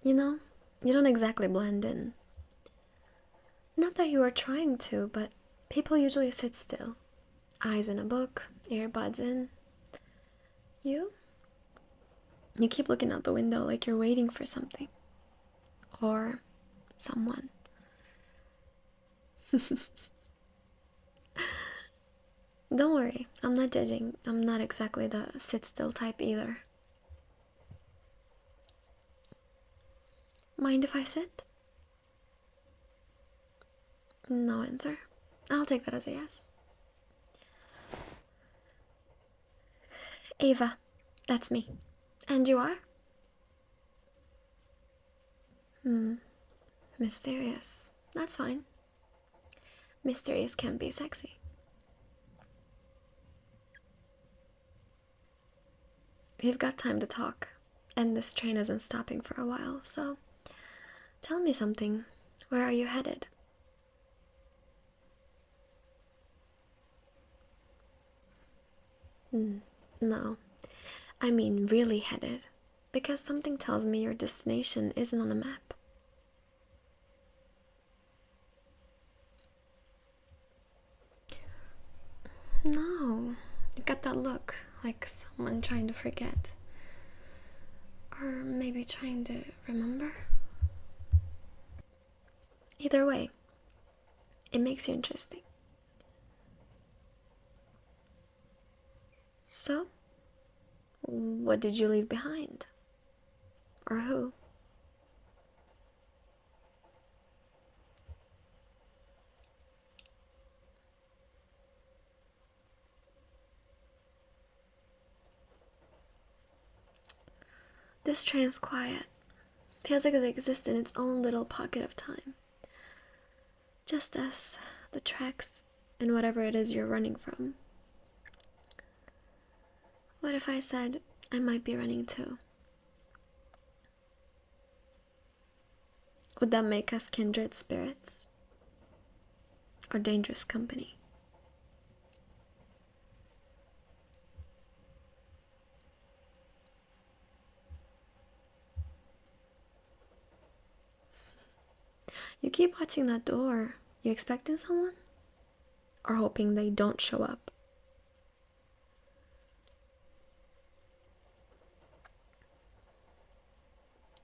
You know, you don't exactly blend in. Not that you are trying to, but people usually sit still. Eyes in a book, earbuds in. You? You keep looking out the window like you're waiting for something. Or someone. Don't worry, I'm not judging. I'm not exactly the sit still type either. Mind if I sit? No answer. I'll take that as a yes. Ava, that's me. And you are? Mysterious. That's fine. Mysterious can be sexy. We've got time to talk, and this train isn't stopping for a while, so tell me something. Where are you headed? No, I mean really headed, because something tells me your destination isn't on a map. No, you've got that look, like someone trying to forget. Or maybe trying to remember? Either way, it makes you interesting. So, what did you leave behind? Or who? This train's quiet. Feels like it exists in its own little pocket of time. Just us, the tracks, and whatever it is you're running from. What if I said I might be running too? Would that make us kindred spirits? Or dangerous company? You keep watching that door. You expecting someone? Or hoping they don't show up?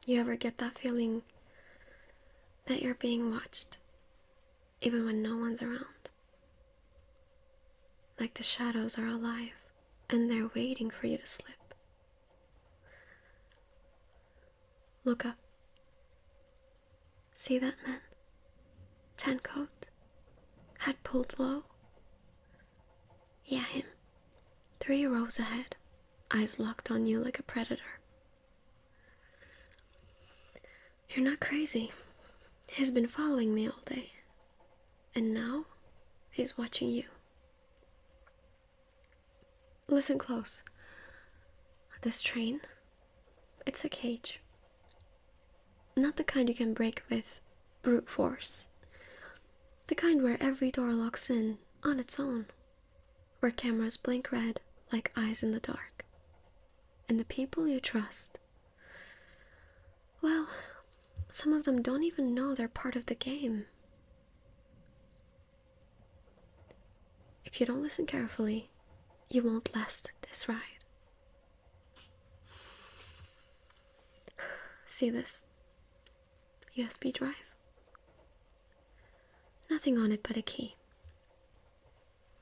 You ever get that feeling that you're being watched, even when no one's around? Like the shadows are alive, and they're waiting for you to slip. Look up. See that man? Tan coat, hat pulled low. Yeah, him. 3 rows ahead, eyes locked on you like a predator. You're not crazy. He's been following me all day. And now, he's watching you. Listen close. This train, it's a cage. Not the kind you can break with brute force. The kind where every door locks in on its own. Where cameras blink red like eyes in the dark. And the people you trust, well, some of them don't even know they're part of the game. If you don't listen carefully, you won't last this ride. See this? USB drive. Nothing on it but a key.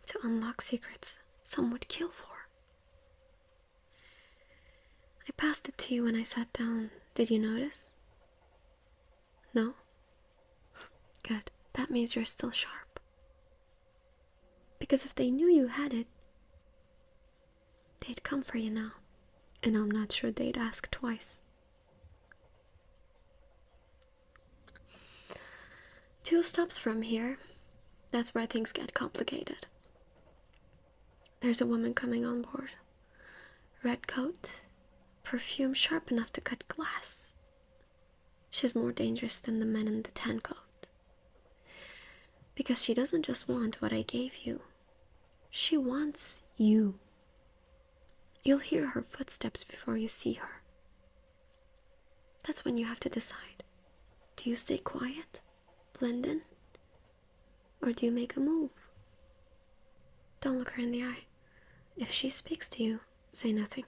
To unlock secrets some would kill for. I passed it to you when I sat down. Did you notice? No? Good. That means you're still sharp. Because if they knew you had it, they'd come for you now. And I'm not sure they'd ask twice. 2 stops from here, that's where things get complicated. There's a woman coming on board. Red coat, perfume sharp enough to cut glass. She's more dangerous than the men in the tan coat. Because she doesn't just want what I gave you. She wants you. You'll hear her footsteps before you see her. That's when you have to decide. Do you stay quiet, blend in, or do you make a move? Don't look her in the eye. If she speaks to you, say nothing.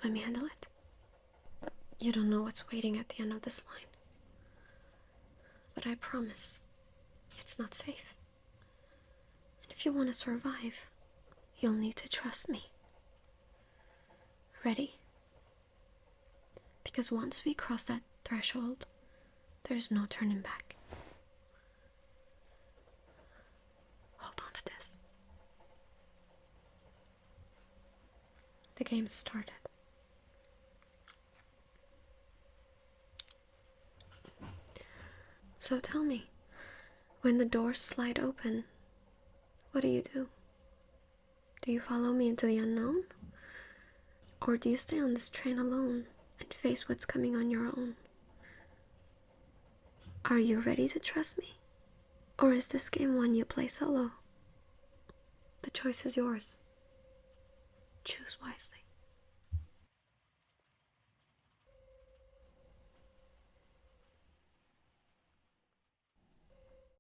Let me handle it. You don't know what's waiting at the end of this line. But I promise, it's not safe. And if you want to survive, you'll need to trust me. Ready? Because once we cross that threshold, there's no turning back. Hold on to this. The game started. So tell me, when the doors slide open, what do you do? Do you follow me into the unknown? Or do you stay on this train alone and face what's coming on your own? Are you ready to trust me? Or is this game one you play solo? The choice is yours. Choose wisely.